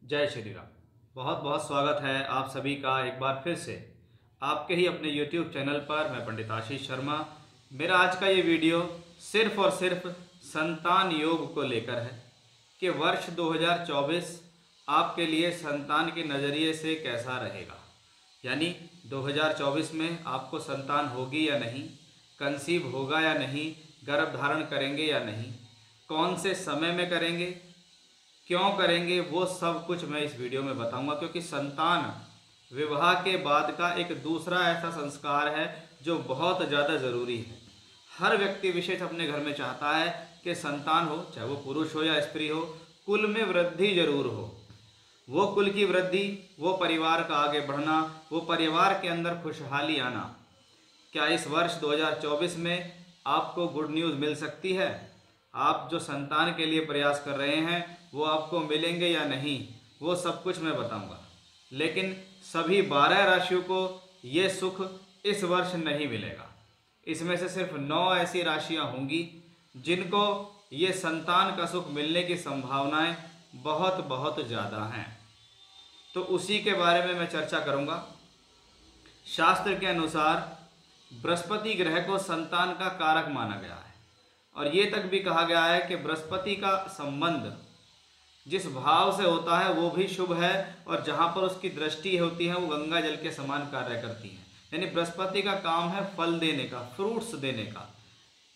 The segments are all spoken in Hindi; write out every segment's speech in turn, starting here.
जय श्री राम। बहुत बहुत स्वागत है आप सभी का एक बार फिर से आपके ही अपने YouTube चैनल पर। मैं पंडित आशीष शर्मा। मेरा आज का ये वीडियो सिर्फ और सिर्फ संतान योग को लेकर है कि वर्ष 2024 आपके लिए संतान के नज़रिए से कैसा रहेगा। यानी 2024 में आपको संतान होगी या नहीं, कंसीव होगा या नहीं, गर्भ धारण करेंगे या नहीं, कौन से समय में करेंगे, क्यों करेंगे, वो सब कुछ मैं इस वीडियो में बताऊंगा। क्योंकि संतान विवाह के बाद का एक दूसरा ऐसा संस्कार है जो बहुत ज़्यादा ज़रूरी है। हर व्यक्ति विशेष अपने घर में चाहता है कि संतान हो, चाहे वो पुरुष हो या स्त्री हो, कुल में वृद्धि जरूर हो। वो कुल की वृद्धि, वो परिवार का आगे बढ़ना, वो परिवार के अंदर खुशहाली आना। क्या इस वर्ष 2024 में आपको गुड न्यूज़ मिल सकती है? आप जो संतान के लिए प्रयास कर रहे हैं वो आपको मिलेंगे या नहीं, वो सब कुछ मैं बताऊंगा। लेकिन सभी 12 राशियों को ये सुख इस वर्ष नहीं मिलेगा। इसमें से सिर्फ 9 ऐसी राशियां होंगी जिनको ये संतान का सुख मिलने की संभावनाएं बहुत बहुत ज़्यादा हैं। तो उसी के बारे में मैं चर्चा करूंगा। शास्त्र के अनुसार बृहस्पति ग्रह को संतान का कारक माना गया है और ये तक भी कहा गया है कि बृहस्पति का संबंध जिस भाव से होता है वो भी शुभ है और जहाँ पर उसकी दृष्टि होती है वो गंगा जल के समान कार्य करती है। यानी बृहस्पति का काम है फल देने का, फ्रूट्स देने का,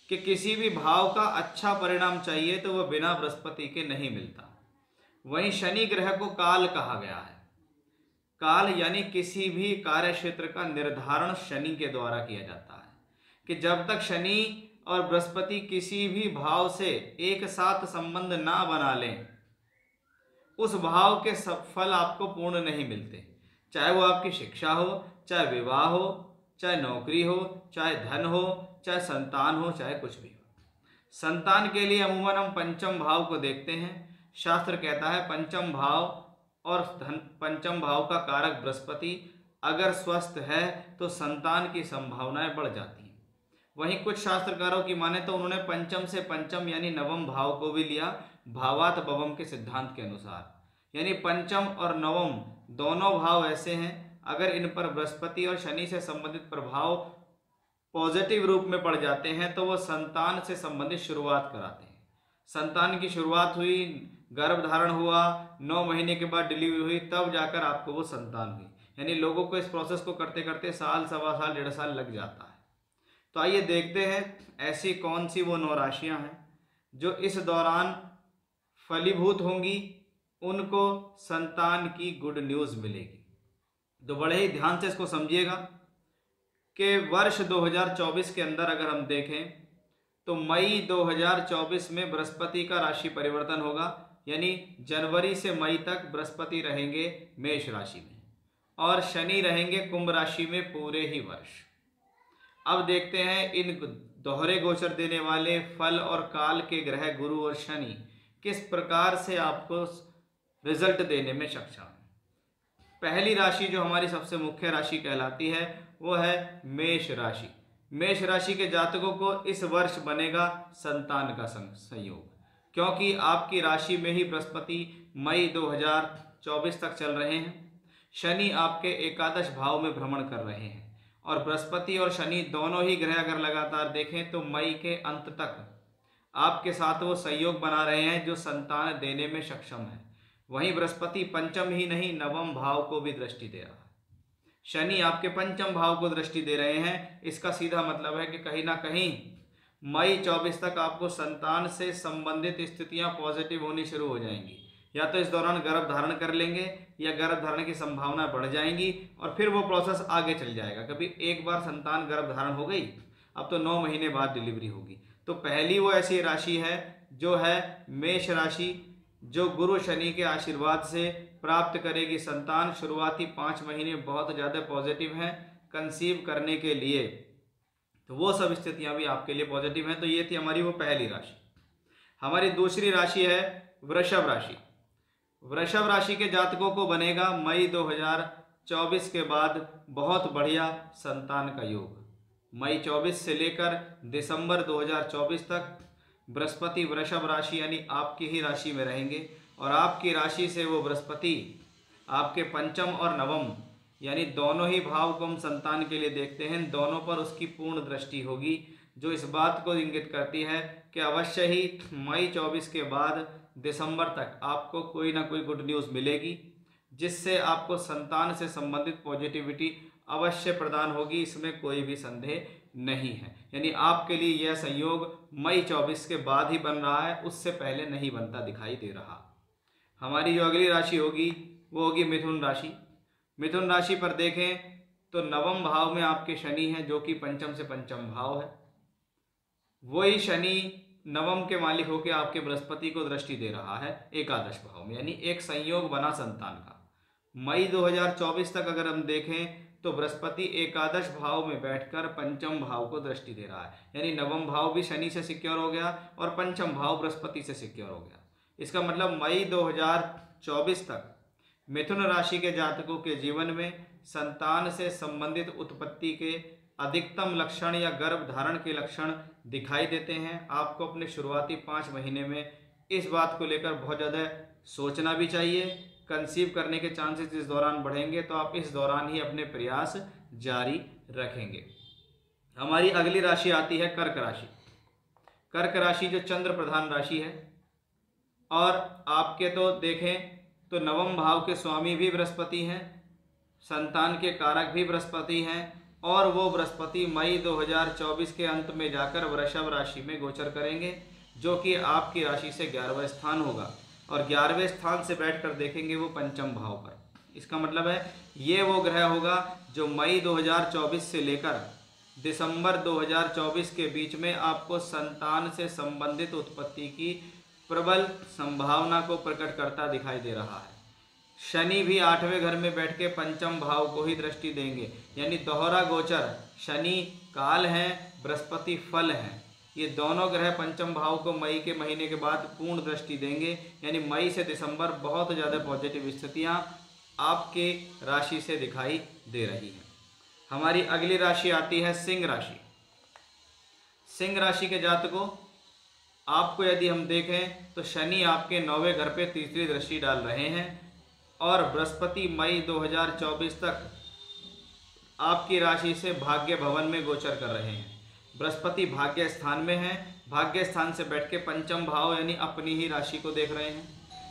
कि किसी भी भाव का अच्छा परिणाम चाहिए तो वह बिना बृहस्पति के नहीं मिलता। वहीं शनि ग्रह को काल कहा गया है। काल यानी किसी भी कार्य क्षेत्र का निर्धारण शनि के द्वारा किया जाता है कि जब तक शनि और बृहस्पति किसी भी भाव से एक साथ संबंध ना बना लें उस भाव के सब फल आपको पूर्ण नहीं मिलते। चाहे वो आपकी शिक्षा हो, चाहे विवाह हो, चाहे नौकरी हो, चाहे धन हो, चाहे संतान हो, चाहे कुछ भी हो। संतान के लिए अमूमन हम पंचम भाव को देखते हैं। शास्त्र कहता है पंचम भाव और पंचम भाव का कारक बृहस्पति अगर स्वस्थ है तो संतान की संभावनाएं बढ़ जाती हैं। वहीं कुछ शास्त्रकारों की माने तो उन्होंने पंचम से पंचम यानी नवम भाव को भी लिया, भावात भवम के सिद्धांत के अनुसार। यानी पंचम और नवम दोनों भाव ऐसे हैं, अगर इन पर बृहस्पति और शनि से संबंधित प्रभाव पॉजिटिव रूप में पड़ जाते हैं तो वो संतान से संबंधित शुरुआत कराते हैं। संतान की शुरुआत हुई, गर्भ धारण हुआ, 9 महीने के बाद डिलीवरी हुई, तब जाकर आपको वो संतान हुई। यानी लोगों को इस प्रोसेस को करते करते साल, सवा साल, 1.5 साल लग जाता है। तो आइए देखते हैं ऐसी कौन सी वो 9 राशियां हैं जो इस दौरान फलीभूत होंगी, उनको संतान की गुड न्यूज़ मिलेगी। तो बड़े ही ध्यान से इसको समझिएगा कि वर्ष 2024 के अंदर अगर हम देखें तो मई 2024 में बृहस्पति का राशि परिवर्तन होगा। यानी जनवरी से मई तक बृहस्पति रहेंगे मेष राशि में और शनि रहेंगे कुंभ राशि में पूरे ही वर्ष। अब देखते हैं इन दोहरे गोचर देने वाले फल और काल के ग्रह गुरु और शनि किस प्रकार से आपको रिजल्ट देने में सक्षम है। पहली राशि जो हमारी सबसे मुख्य राशि कहलाती है वो है मेष राशि। मेष राशि के जातकों को इस वर्ष बनेगा संतान का संयोग, क्योंकि आपकी राशि में ही बृहस्पति मई 2024 तक चल रहे हैं। शनि आपके एकादश भाव में भ्रमण कर रहे हैं और बृहस्पति और शनि दोनों ही ग्रह अगर लगातार देखें तो मई के अंत तक आपके साथ वो संयोग बना रहे हैं जो संतान देने में सक्षम है। वहीं बृहस्पति पंचम ही नहीं नवम भाव को भी दृष्टि दे रहा है। शनि आपके पंचम भाव को दृष्टि दे रहे हैं। इसका सीधा मतलब है कि कहीं ना कहीं मई 24 तक आपको संतान से संबंधित स्थितियां पॉजिटिव होनी शुरू हो जाएंगी। या तो इस दौरान गर्भ धारण कर लेंगे या गर्भ धारण की संभावना बढ़ जाएंगी और फिर वो प्रोसेस आगे चल जाएगा। कभी एक बार संतान गर्भ धारण हो गई, अब तो 9 महीने बाद डिलीवरी होगी। तो पहली वो ऐसी राशि है जो है मेष राशि, जो गुरु शनि के आशीर्वाद से प्राप्त करेगी संतान। शुरुआती 5 महीने बहुत ज़्यादा पॉजिटिव हैं कंसीव करने के लिए, तो वो सब स्थितियां भी आपके लिए पॉजिटिव हैं। तो ये थी हमारी वो पहली राशि। हमारी दूसरी राशि है वृषभ राशि। वृषभ राशि के जातकों को बनेगा मई 2024 के बाद बहुत बढ़िया संतान का योग। मई 24 से लेकर दिसंबर 2024 तक बृहस्पति वृषभ राशि यानी आपकी ही राशि में रहेंगे और आपकी राशि से वो बृहस्पति आपके पंचम और नवम यानी दोनों ही भाव को हम संतान के लिए देखते हैं, दोनों पर उसकी पूर्ण दृष्टि होगी, जो इस बात को इंगित करती है कि अवश्य ही मई 24 के बाद दिसंबर तक आपको कोई ना कोई गुड न्यूज़ मिलेगी, जिससे आपको संतान से संबंधित पॉजिटिविटी अवश्य प्रदान होगी। इसमें कोई भी संदेह नहीं है। यानी आपके लिए यह संयोग मई 24 के बाद ही बन रहा है, उससे पहले नहीं बनता दिखाई दे रहा। हमारी जो अगली राशि होगी वो होगी मिथुन राशि। मिथुन राशि पर देखें तो नवम भाव में आपके शनि हैं, जो कि पंचम से पंचम भाव है। वही शनि नवम के मालिक होकर आपके बृहस्पति को दृष्टि दे रहा है एकादश भाव में, यानी एक संयोग बना संतान का। मई 2024 तक अगर हम देखें तो बृहस्पति एकादश भाव में बैठकर पंचम भाव को दृष्टि दे रहा है, यानी नवम भाव भी शनि से सिक्योर हो गया और पंचम भाव बृहस्पति से सिक्योर हो गया। इसका मतलब मई 2024 तक मिथुन राशि के जातकों के जीवन में संतान से संबंधित उत्पत्ति के अधिकतम लक्षण या गर्भ धारण के लक्षण दिखाई देते हैं। आपको अपने शुरुआती 5 महीने में इस बात को लेकर बहुत ज़्यादा सोचना भी चाहिए। कंसीव करने के चांसेस इस दौरान बढ़ेंगे, तो आप इस दौरान ही अपने प्रयास जारी रखेंगे। हमारी अगली राशि आती है कर्क राशि। कर्क राशि जो चंद्र प्रधान राशि है, और आपके तो देखें तो नवम भाव के स्वामी भी बृहस्पति हैं, संतान के कारक भी बृहस्पति हैं, और वो बृहस्पति मई 2024 के अंत में जाकर वृषभ राशि में गोचर करेंगे, जो कि आपकी राशि से 11वां स्थान होगा, और 11वें स्थान से बैठकर देखेंगे वो पंचम भाव पर। इसका मतलब है ये वो ग्रह होगा जो मई 2024 से लेकर दिसंबर 2024 के बीच में आपको संतान से संबंधित उत्पत्ति की प्रबल संभावना को प्रकट करता दिखाई दे रहा है। शनि भी 8वें घर में बैठ के पंचम भाव को ही दृष्टि देंगे, यानी दोहरा गोचर। शनि काल हैं, बृहस्पति फल हैं, ये दोनों ग्रह पंचम भाव को मई के महीने के बाद पूर्ण दृष्टि देंगे, यानी मई से दिसंबर बहुत ज़्यादा पॉजिटिव स्थितियाँ आपके राशि से दिखाई दे रही हैं। हमारी अगली राशि आती है सिंह राशि। सिंह राशि के जातकों, आपको यदि हम देखें तो शनि आपके 9वें घर पे तीसरी दृष्टि डाल रहे हैं, और बृहस्पति मई 2024 तक आपकी राशि से भाग्य भवन में गोचर कर रहे हैं। बृहस्पति भाग्य स्थान में है, भाग्य स्थान से बैठ के पंचम भाव यानी अपनी ही राशि को देख रहे हैं,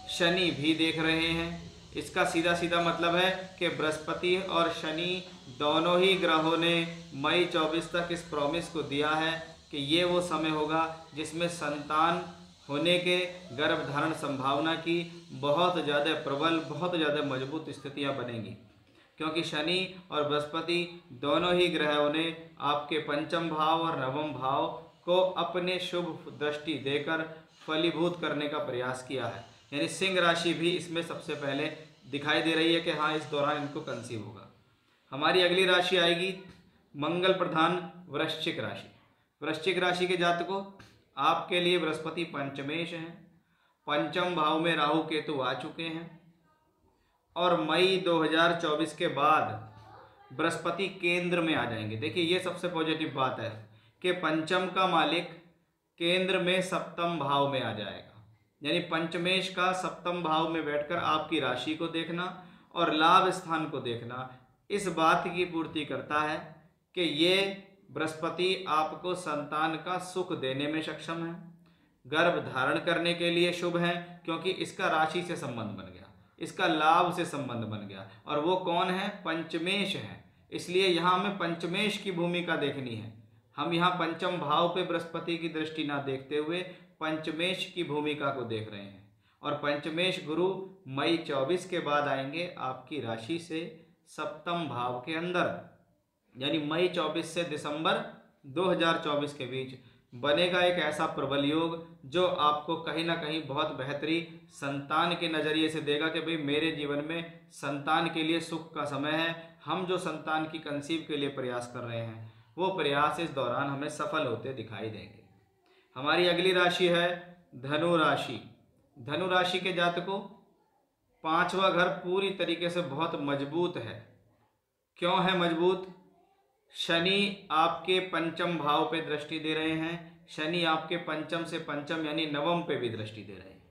शनि भी देख रहे हैं। इसका सीधा सीधा मतलब है कि बृहस्पति और शनि दोनों ही ग्रहों ने मई 24 तक इस प्रॉमिस को दिया है कि ये वो समय होगा जिसमें संतान होने के गर्भ धारण संभावना की बहुत ज़्यादा प्रबल, बहुत ज़्यादा मजबूत स्थितियां बनेंगी, क्योंकि शनि और बृहस्पति दोनों ही ग्रहों ने आपके पंचम भाव और नवम भाव को अपने शुभ दृष्टि देकर फलीभूत करने का प्रयास किया है। यानी सिंह राशि भी इसमें सबसे पहले दिखाई दे रही है कि हाँ, इस दौरान इनको कंसीव होगा। हमारी अगली राशि आएगी मंगल प्रधान वृश्चिक राशि। वृश्चिक राशि के जातकों, आपके लिए बृहस्पति पंचमेश हैं, पंचम भाव में राहु केतु आ चुके हैं, और मई 2024 के बाद बृहस्पति केंद्र में आ जाएंगे। देखिए, ये सबसे पॉजिटिव बात है कि पंचम का मालिक केंद्र में सप्तम भाव में आ जाएगा, यानी पंचमेश का सप्तम भाव में बैठकर आपकी राशि को देखना और लाभ स्थान को देखना इस बात की पूर्ति करता है कि ये बृहस्पति आपको संतान का सुख देने में सक्षम है, गर्भ धारण करने के लिए शुभ है, क्योंकि इसका राशि से संबंध बन गया, इसका लाभ से संबंध बन गया, और वो कौन है? पंचमेश है। इसलिए यहाँ हमें पंचमेश की भूमिका देखनी है। हम यहाँ पंचम भाव पे बृहस्पति की दृष्टि ना देखते हुए पंचमेश की भूमिका को देख रहे हैं, और पंचमेश गुरु मई 24 के बाद आएंगे आपकी राशि से सप्तम भाव के अंदर, यानी मई 24 से दिसंबर 2024 के बीच बनेगा एक ऐसा प्रबल योग जो आपको कहीं ना कहीं बहुत बेहतरी संतान के नज़रिए से देगा कि भाई मेरे जीवन में संतान के लिए सुख का समय है। हम जो संतान की कंसीव के लिए प्रयास कर रहे हैं वो प्रयास इस दौरान हमें सफल होते दिखाई देंगे। हमारी अगली राशि है धनु राशि। धनु राशि के जातकों, 5वां घर पूरी तरीके से बहुत मजबूत है। क्यों है मजबूत? शनि आपके पंचम भाव पे दृष्टि दे रहे हैं, शनि आपके पंचम से पंचम यानी नवम पे भी दृष्टि दे रहे हैं।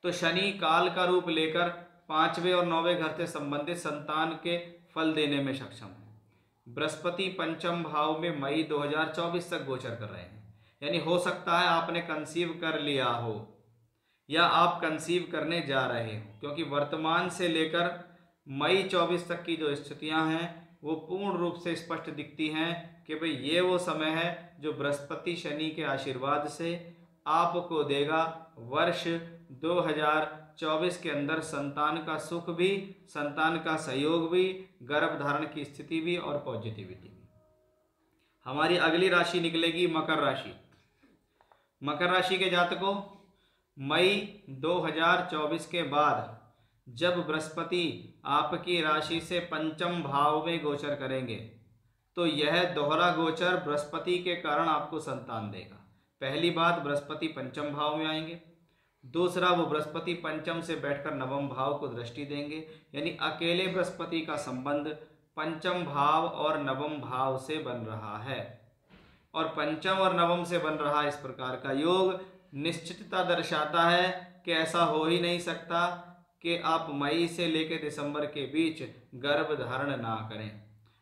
तो शनि काल का रूप लेकर 5वें और 9वें घर से संबंधित संतान के फल देने में सक्षम है। बृहस्पति पंचम भाव में मई 2024 तक गोचर कर रहे हैं, यानी हो सकता है आपने कंसीव कर लिया हो या आप कंसीव करने जा रहे हो, क्योंकि वर्तमान से लेकर मई 24 तक की जो स्थितियां हैं वो पूर्ण रूप से स्पष्ट दिखती हैं कि भाई ये वो समय है जो बृहस्पति शनि के आशीर्वाद से आपको देगा वर्ष 2024 के अंदर संतान का सुख भी, संतान का सहयोग भी, गर्भ धारण की स्थिति भी और पॉजिटिविटी भी। हमारी अगली राशि निकलेगी मकर राशि। मकर राशि के जातकों, मई 2024 के बाद जब बृहस्पति आपकी राशि से पंचम भाव में गोचर करेंगे तो यह दोहरा गोचर बृहस्पति के कारण आपको संतान देगा। पहली बात, बृहस्पति पंचम भाव में आएंगे। दूसरा, वो बृहस्पति पंचम से बैठकर नवम भाव को दृष्टि देंगे, यानी अकेले बृहस्पति का संबंध पंचम भाव और नवम भाव से बन रहा है। और पंचम और नवम से बन रहा इस प्रकार का योग निश्चितता दर्शाता है कि ऐसा हो ही नहीं सकता कि आप मई से लेकर दिसंबर के बीच गर्भ धारण ना करें।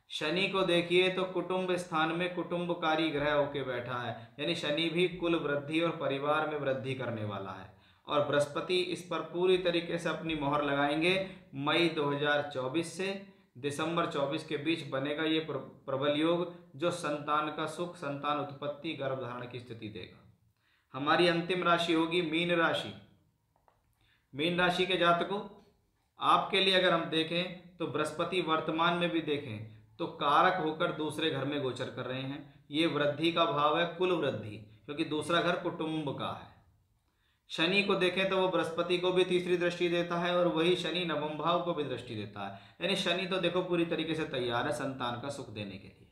शनि को देखिए तो कुटुंब स्थान में कुटुंबकारी ग्रह होके बैठा है, यानी शनि भी कुल वृद्धि और परिवार में वृद्धि करने वाला है। और बृहस्पति इस पर पूरी तरीके से अपनी मोहर लगाएंगे। मई 2024 से दिसंबर 24 के बीच बनेगा ये प्रबल योग जो संतान का सुख, संतान उत्पत्ति, गर्भ धारण की स्थिति देगा। हमारी अंतिम राशि होगी मीन राशि। मीन राशि के जातकों, आपके लिए अगर हम देखें तो बृहस्पति वर्तमान में भी देखें तो कारक होकर दूसरे घर में गोचर कर रहे हैं। ये वृद्धि का भाव है, कुल वृद्धि, क्योंकि दूसरा घर कुटुंब का है। शनि को देखें तो वो बृहस्पति को भी तीसरी दृष्टि देता है और वही शनि नवम भाव को भी दृष्टि देता है, यानी शनि तो देखो पूरी तरीके से तैयार है संतान का सुख देने के लिए।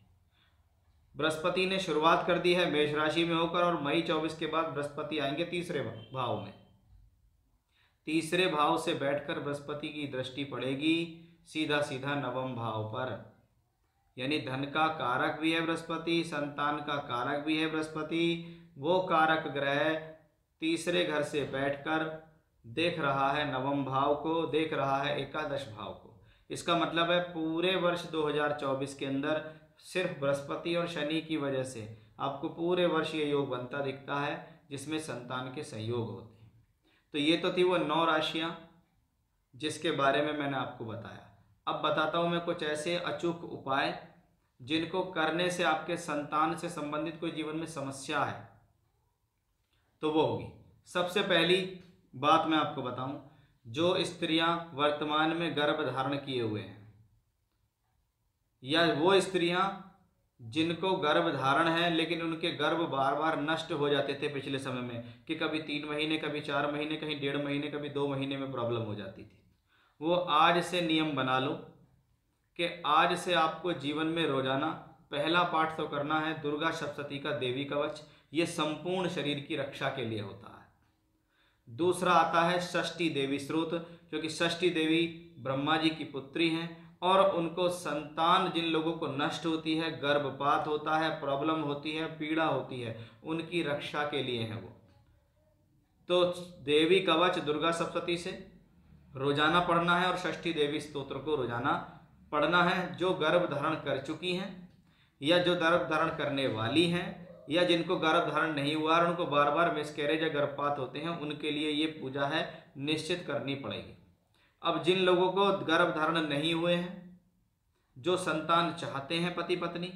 बृहस्पति ने शुरुआत कर दी है मेष राशि में होकर और मई 24 के बाद बृहस्पति आएंगे तीसरे भाव में। तीसरे भाव से बैठकर बृहस्पति की दृष्टि पड़ेगी सीधा सीधा नवम भाव पर, यानी धन का कारक भी है बृहस्पति, संतान का कारक भी है बृहस्पति। वो कारक ग्रह तीसरे घर से बैठकर देख रहा है नवम भाव को, देख रहा है एकादश भाव को। इसका मतलब है पूरे वर्ष 2024 के अंदर सिर्फ बृहस्पति और शनि की वजह से आपको पूरे वर्ष ये योग बनता दिखता है जिसमें संतान के सहयोग होते हैं। तो ये तो थी वो 9 राशियां जिसके बारे में मैंने आपको बताया। अब बताता हूं मैं कुछ ऐसे अचूक उपाय जिनको करने से आपके संतान से संबंधित कोई जीवन में समस्या है तो वो होगी। सबसे पहली बात मैं आपको बताऊं, जो स्त्रियां वर्तमान में गर्भ धारण किए हुए हैं या वो स्त्रियां जिनको गर्भ धारण है लेकिन उनके गर्भ बार बार नष्ट हो जाते थे पिछले समय में, कि कभी 3 महीने, कभी 4 महीने, कहीं 1.5 महीने, कभी 2 महीने में प्रॉब्लम हो जाती थी, वो आज से नियम बना लो कि आज से आपको जीवन में रोजाना पहला पाठ तो करना है दुर्गा सप्तशती का देवी कवच। ये संपूर्ण शरीर की रक्षा के लिए होता है। दूसरा आता है षष्ठी देवी स्रोत, क्योंकि षष्ठी देवी ब्रह्मा जी की पुत्री हैं और उनको संतान जिन लोगों को नष्ट होती है, गर्भपात होता है, प्रॉब्लम होती है, पीड़ा होती है, उनकी रक्षा के लिए है वो। तो देवी कवच दुर्गा सप्तशती से रोजाना पढ़ना है और षष्ठी देवी स्तोत्र को रोजाना पढ़ना है। जो गर्भ धारण कर चुकी हैं या जो गर्भ धारण करने वाली हैं या जिनको गर्भ धारण नहीं हुआ और उनको बार बार मिसकैरेज या गर्भपात होते हैं, उनके लिए ये पूजा है निश्चित करनी पड़ेगी। अब जिन लोगों को गर्भ धारण नहीं हुए हैं, जो संतान चाहते हैं, पति पत्नी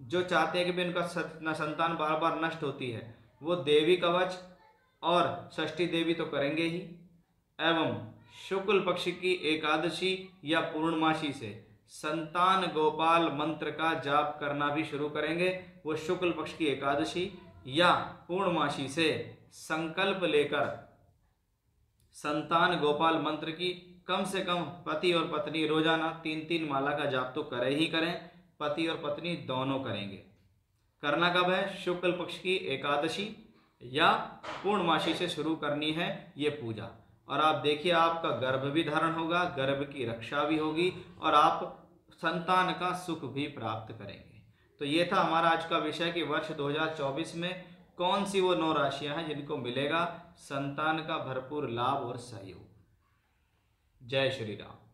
जो चाहते हैं कि भी उनका संतान बार बार नष्ट होती है, वो देवी कवच और षष्ठी देवी तो करेंगे ही, एवं शुक्ल पक्ष की एकादशी या पूर्णमासी से संतान गोपाल मंत्र का जाप करना भी शुरू करेंगे। वो शुक्ल पक्ष की एकादशी या पूर्णमासी से संकल्प लेकर संतान गोपाल मंत्र की कम से कम पति और पत्नी रोजाना 3-3 माला का जाप तो करें ही करें, पति और पत्नी दोनों करेंगे। करना कब है? शुक्ल पक्ष की एकादशी या पूर्णमासी से शुरू करनी है ये पूजा। और आप देखिए आपका गर्भ भी धारण होगा, गर्भ की रक्षा भी होगी और आप संतान का सुख भी प्राप्त करेंगे। तो ये था हमारा आज का विषय कि वर्ष 2024 में कौन सी वो 9 राशियां हैं जिनको मिलेगा संतान का भरपूर लाभ और सहयोग। जय श्री राम।